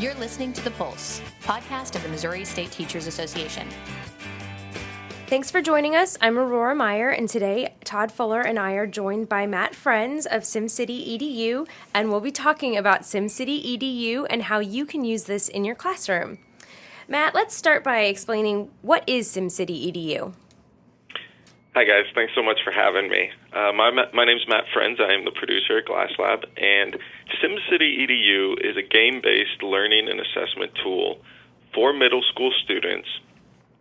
You're listening to The Pulse, podcast of the Missouri State Teachers Association. Thanks for joining us. I'm Aurora Meyer, and today Todd Fuller and I are joined by Matt Frenz of SimCityEdu, and we'll be talking about SimCityEdu and how you can use this in your classroom. Matt, let's start by explaining what is SimCityEdu. Hi guys, thanks so much for having me. My name's Matt Frenz. I am the producer at Glass Lab, and SimCityEdu is a game-based learning and assessment tool for middle school students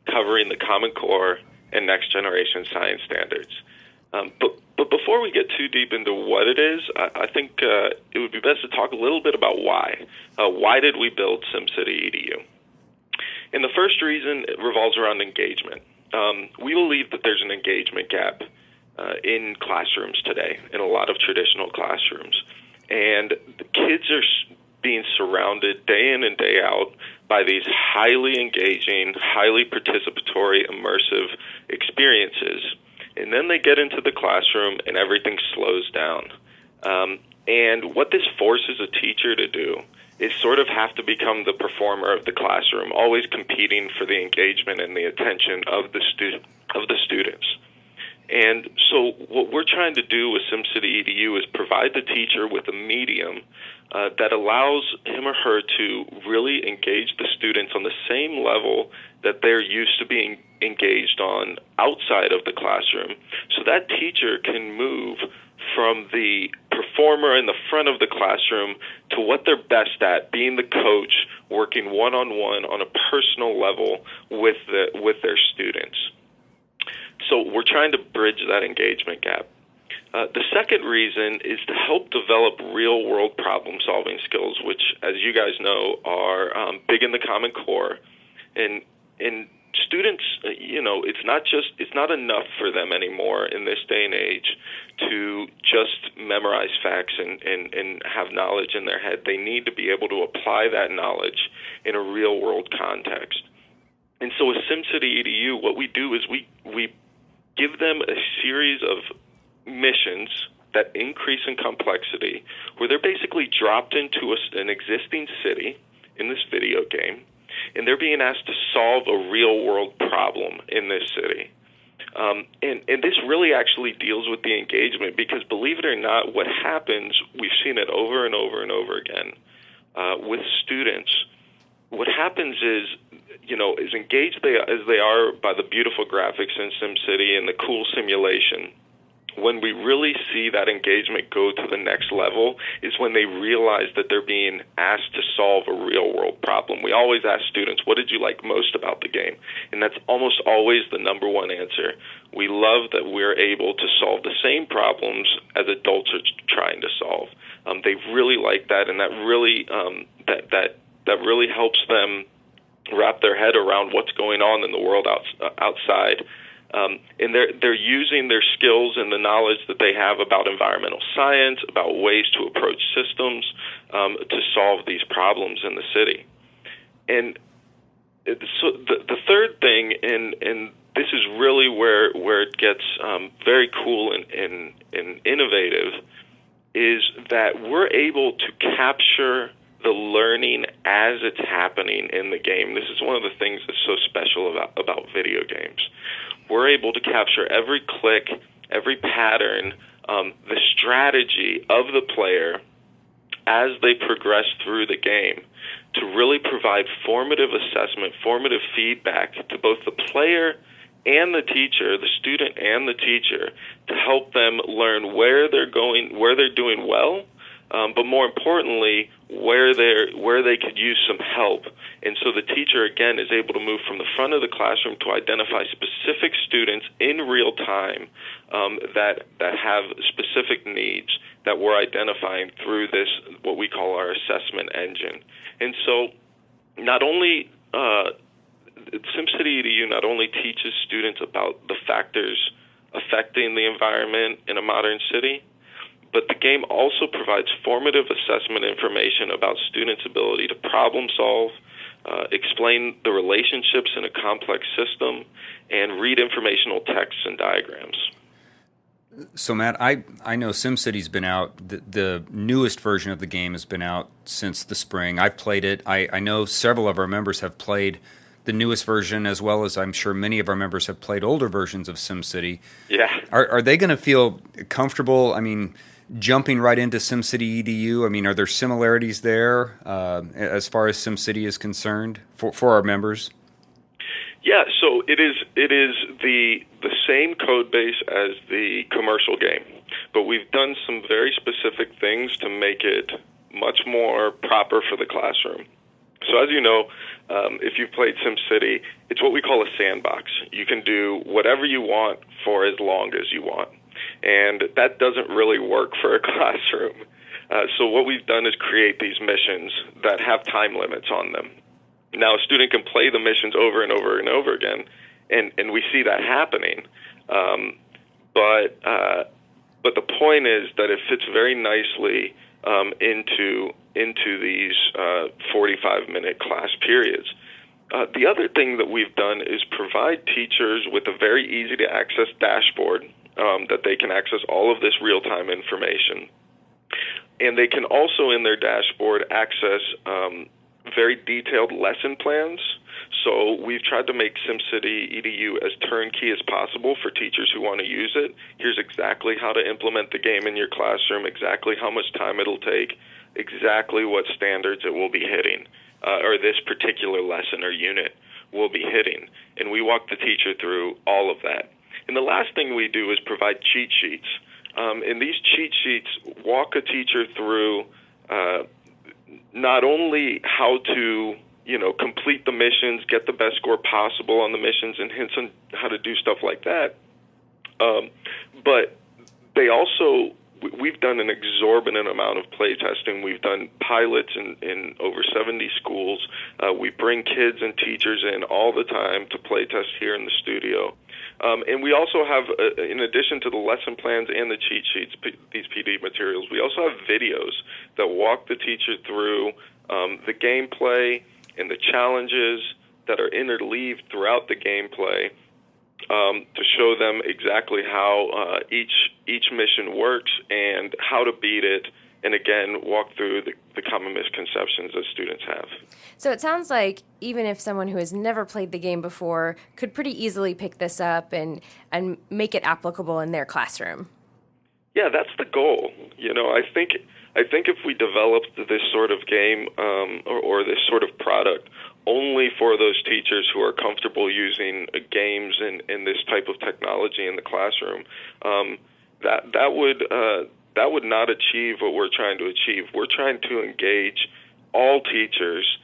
covering the Common Core and next generation science standards. But before we get too deep into what it is, I think it would be best to talk a little bit about why. Why did we build SimCityEdu? And the first reason revolves around engagement. We believe that there's an engagement gap in classrooms today, in a lot of traditional classrooms. And the kids are being surrounded day in and day out by these highly engaging, highly participatory, immersive experiences. And then they get into the classroom and everything slows down. And what this forces a teacher to do is sort of have to become the performer of the classroom, always competing for the engagement and the attention of the students. And so what we're trying to do with SimCityEdu is provide the teacher with a medium that allows him or her to really engage the students on the same level that they're used to being engaged on outside of the classroom, so that teacher can move from the performer in the front of the classroom to what they're best at, being the coach, working one-on-one on a personal level with their students. So we're trying to bridge that engagement gap. The second reason is to help develop real-world problem-solving skills, which, as you guys know, are big in the Common Core. And students, it's not enough for them anymore in this day and age to just memorize facts and have knowledge in their head. They need to be able to apply that knowledge in a real-world context. And so with SimCityEdu, what we do is we give them a series of missions that increase in complexity, where they're basically dropped into an existing city in this video game, and they're being asked to solve a real-world problem in this city. And this really actually deals with the engagement, because believe it or not, what happens, we've seen it over and over and over again with students. What happens is, as engaged as they are by the beautiful graphics in SimCity and the cool simulation, when we really see that engagement go to the next level is when they realize that they're being asked to solve a real-world problem. We always ask students, what did you like most about the game? And that's almost always the number one answer. We love that we're able to solve the same problems as adults are trying to solve. They really like that, and that really that really helps them wrap their head around what's going on in the world outside. And they're using their skills and the knowledge that they have about environmental science, about ways to approach systems to solve these problems in the city. And so the third thing, and this is really where it gets very cool and innovative, is that we're able to capture the learning as it's happening in the game. This is one of the things that's so special about video games. We're able to capture every click, every pattern, the strategy of the player as they progress through the game to really provide formative assessment, formative feedback to both the player and the teacher, the student and the teacher, to help them learn where they're going, where they're doing well, but more importantly, where they could use some help. And so the teacher, again, is able to move from the front of the classroom to identify specific students in real time that have specific needs that we're identifying through this, what we call our assessment engine. And so not only SimCityEdu not only teaches students about the factors affecting the environment in a modern city, but the game also provides formative assessment information about students' ability to problem solve, explain the relationships in a complex system, and read informational texts and diagrams. So Matt, I know SimCity's been out. The newest version of the game has been out since the spring. I've played it. I know several of our members have played the newest version, as well as I'm sure many of our members have played older versions of SimCity. Yeah. Are they going to feel comfortable? I mean, jumping right into SimCity EDU. I mean, are there similarities there as far as SimCity is concerned for our members? Yeah, so it is the same code base as the commercial game, but we've done some very specific things to make it much more proper for the classroom. So as you know, if you've played SimCity, it's what we call a sandbox. You can do whatever you want for as long as you want, and that doesn't really work for a classroom. So what we've done is create these missions that have time limits on them. Now, a student can play the missions over and over and over again, and we see that happening. But the point is that it fits very nicely into these 45-minute class periods. The other thing that we've done is provide teachers with a very easy-to-access dashboard that they can access all of this real-time information. And they can also, in their dashboard, access very detailed lesson plans. So we've tried to make SimCityEdu as turnkey as possible for teachers who want to use it. Here's exactly how to implement the game in your classroom, exactly how much time it'll take, exactly what standards it will be hitting, or this particular lesson or unit will be hitting. And we walk the teacher through all of that. And the last thing we do is provide cheat sheets. And these cheat sheets walk a teacher through not only how to, complete the missions, get the best score possible on the missions, and hints on how to do stuff like that, but they also, we've done an exorbitant amount of play testing. We've done pilots in over 70 schools. We bring kids and teachers in all the time to play test here in the studio. And we also have, in addition to the lesson plans and the cheat sheets, these PD materials, we also have videos that walk the teacher through the gameplay and the challenges that are interleaved throughout the gameplay to show them exactly how each mission works and how to beat it, and again, walk through the common misconceptions that students have. So it sounds like even if someone who has never played the game before could pretty easily pick this up and make it applicable in their classroom. Yeah, that's the goal. I think if we developed this sort of game or this sort of product only for those teachers who are comfortable using games and this type of technology in the classroom, that would not achieve what we're trying to achieve. We're trying to engage all teachers,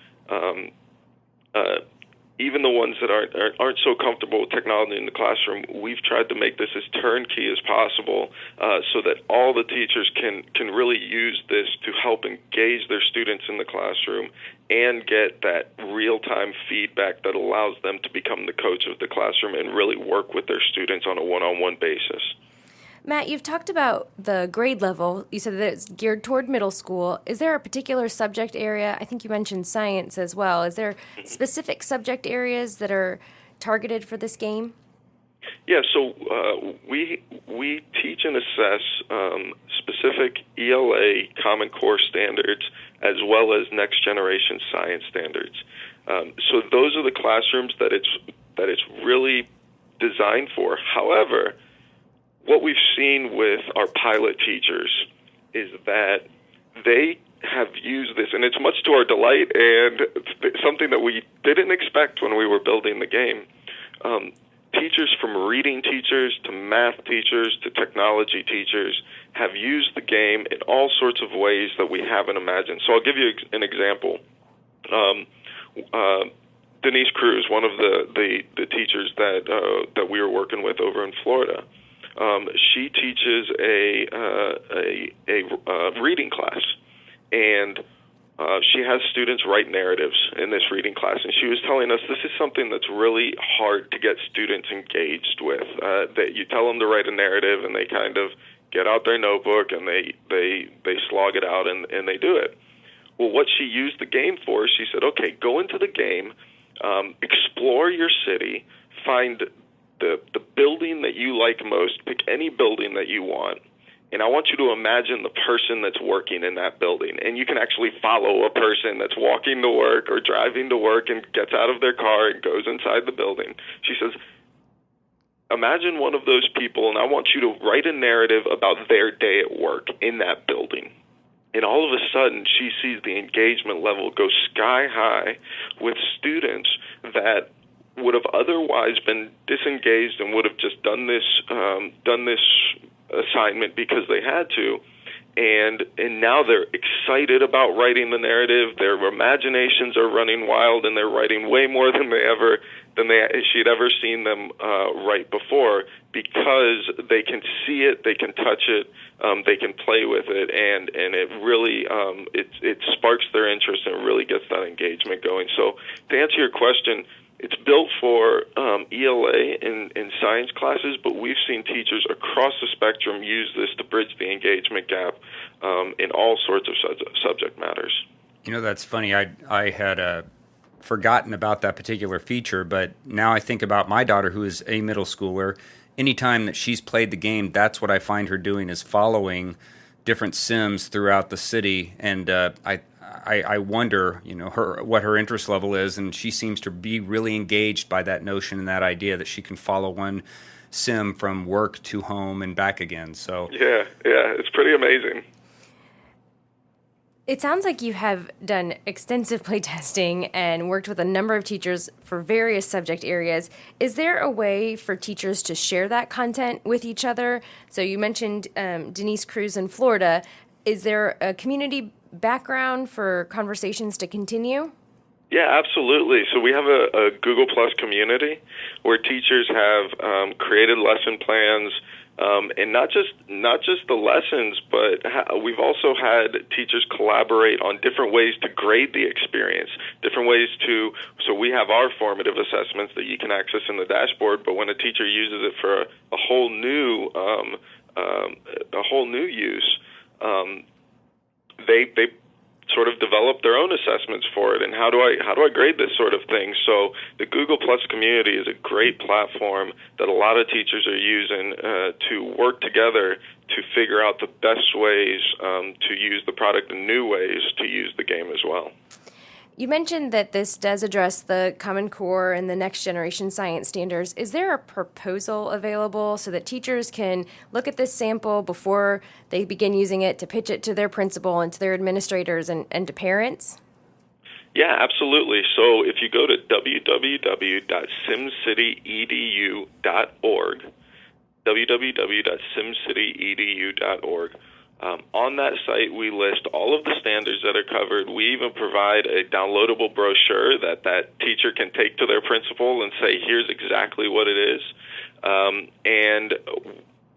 even the ones that aren't so comfortable with technology in the classroom. We've tried to make this as turnkey as possible so that all the teachers can really use this to help engage their students in the classroom and get that real-time feedback that allows them to become the coach of the classroom and really work with their students on a one-on-one basis. Matt, you've talked about the grade level. You said that it's geared toward middle school. Is there a particular subject area? I think you mentioned science as well. Is there specific subject areas that are targeted for this game? Yeah, so we teach and assess specific ELA Common Core standards as well as next generation science standards. So those are the classrooms that it's really designed for. However, what we've seen with our pilot teachers is that they have used this, and it's much to our delight and something that we didn't expect when we were building the game. Teachers from reading teachers to math teachers to technology teachers have used the game in all sorts of ways that we haven't imagined. So I'll give you an example. Denise Cruz, one of the teachers that we were working with over in Florida, she teaches a reading class, and she has students write narratives in this reading class, and she was telling us this is something that's really hard to get students engaged with. That you tell them to write a narrative, and they kind of get out their notebook and they slog it out and they do it. Well, what she used the game for, she said, okay, go into the game, explore your city, find the building that you like most. Pick any building that you want, and I want you to imagine the person that's working in that building. And you can actually follow a person that's walking to work or driving to work and gets out of their car and goes inside the building. She says, imagine one of those people, and I want you to write a narrative about their day at work in that building. And all of a sudden, she sees the engagement level go sky high with students that would have otherwise been disengaged and would have just done this assignment because they had to. And now they're excited about writing the narrative. Their imaginations are running wild, and they're writing way more than she'd ever seen them write before, because they can see it, they can touch it, they can play with it, and it really it sparks their interest and really gets that engagement going. So to answer your question, it's built for ELA and science classes, but we've seen teachers across the spectrum use this to bridge the engagement gap in all sorts of subject matters. You know, that's funny. I had forgotten about that particular feature, but now I think about my daughter, who is a middle schooler. Anytime that she's played the game, that's what I find her doing, is following different Sims throughout the city, and I wonder, what her interest level is, and she seems to be really engaged by that notion and that idea that she can follow one Sim from work to home and back again. So yeah, it's pretty amazing. It sounds like you have done extensive playtesting and worked with a number of teachers for various subject areas. Is there a way for teachers to share that content with each other? So you mentioned Denise Cruz in Florida. Is there a community background for conversations to continue? Yeah, absolutely. So we have a Google Plus community where teachers have created lesson plans, and not just the lessons, but we've also had teachers collaborate on different ways to grade the experience, different ways to. So we have our formative assessments that you can access in the dashboard, but when a teacher uses it for a whole new use, they sort of develop their own assessments for it, and how do I grade this sort of thing? So the Google Plus community is a great platform that a lot of teachers are using to work together to figure out the best ways to use the product and new ways to use the game as well. You mentioned that this does address the Common Core and the next generation science standards. Is there a proposal available so that teachers can look at this sample before they begin using it to pitch it to their principal and to their administrators and to parents? Yeah, absolutely. So if you go to www.simcityedu.org, www.simcityedu.org, on that site, we list all of the standards that are covered. We even provide a downloadable brochure that teacher can take to their principal and say, here's exactly what it is. And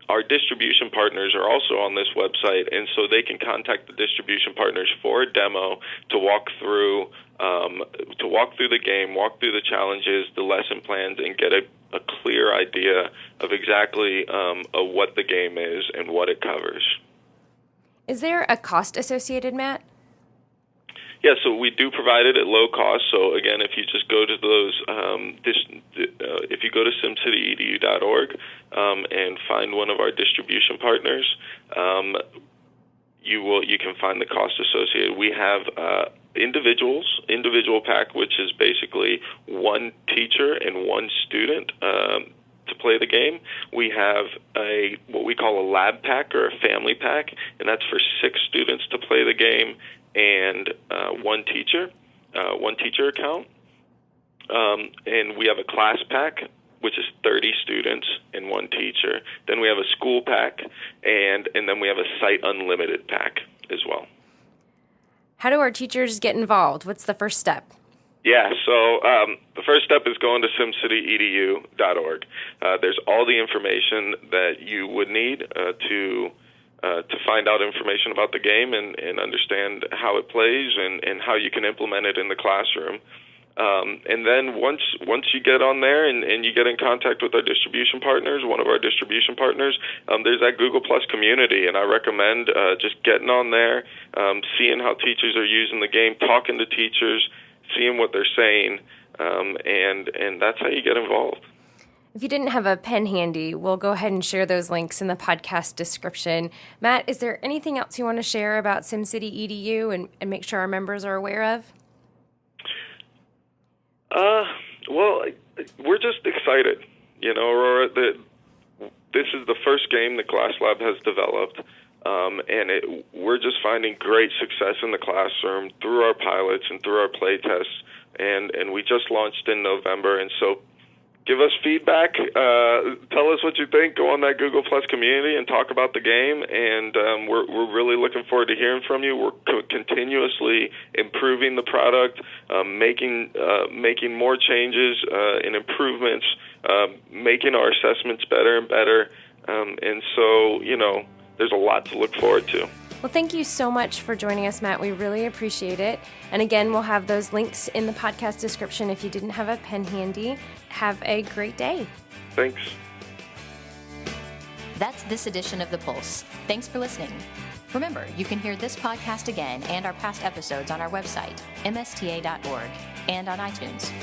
our distribution partners are also on this website, and so they can contact the distribution partners for a demo to walk through the game, walk through the challenges, the lesson plans, and get a clear idea of exactly of what the game is and what it covers. Is there a cost associated, Matt? Yeah, so we do provide it at low cost. So again, if you just go to those, if you go to SimCityEdu.org and find one of our distribution partners, you can find the cost associated. We have individual pack, which is basically one teacher and one student to play the game. We have what we call a lab pack or a family pack, and that's for 6 students to play the game and one teacher account. And we have a class pack, which is 30 students and one teacher. Then we have a school pack, and then we have a site unlimited pack as well. How do our teachers get involved? What's the first step? Yeah, so the first step is going to SimCityEdu.org. There's all the information that you would need to find out information about the game and understand how it plays and how you can implement it in the classroom. And then once you get on there and you get in contact with our distribution partners, one of our distribution partners, there's that Google Plus community, and I recommend just getting on there, seeing how teachers are using the game, talking to teachers, seeing what they're saying, and that's how you get involved. If you didn't have a pen handy, we'll go ahead and share those links in the podcast description. Matt, is there anything else you want to share about SimCityEdu and make sure our members are aware of? Well, we're just excited. Aurora, this is the first game that Glass Lab has developed, and we're just finding great success in the classroom through our pilots and through our play tests, and we just launched in November, and so give us feedback, tell us what you think, go on that Google Plus community and talk about the game, and we're really looking forward to hearing from you. We're continuously improving the product, making more changes and improvements, making our assessments better and better, and so, there's a lot to look forward to. Well, thank you so much for joining us, Matt. We really appreciate it. And again, we'll have those links in the podcast description if you didn't have a pen handy. Have a great day. Thanks. That's this edition of The Pulse. Thanks for listening. Remember, you can hear this podcast again and our past episodes on our website, msta.org, and on iTunes.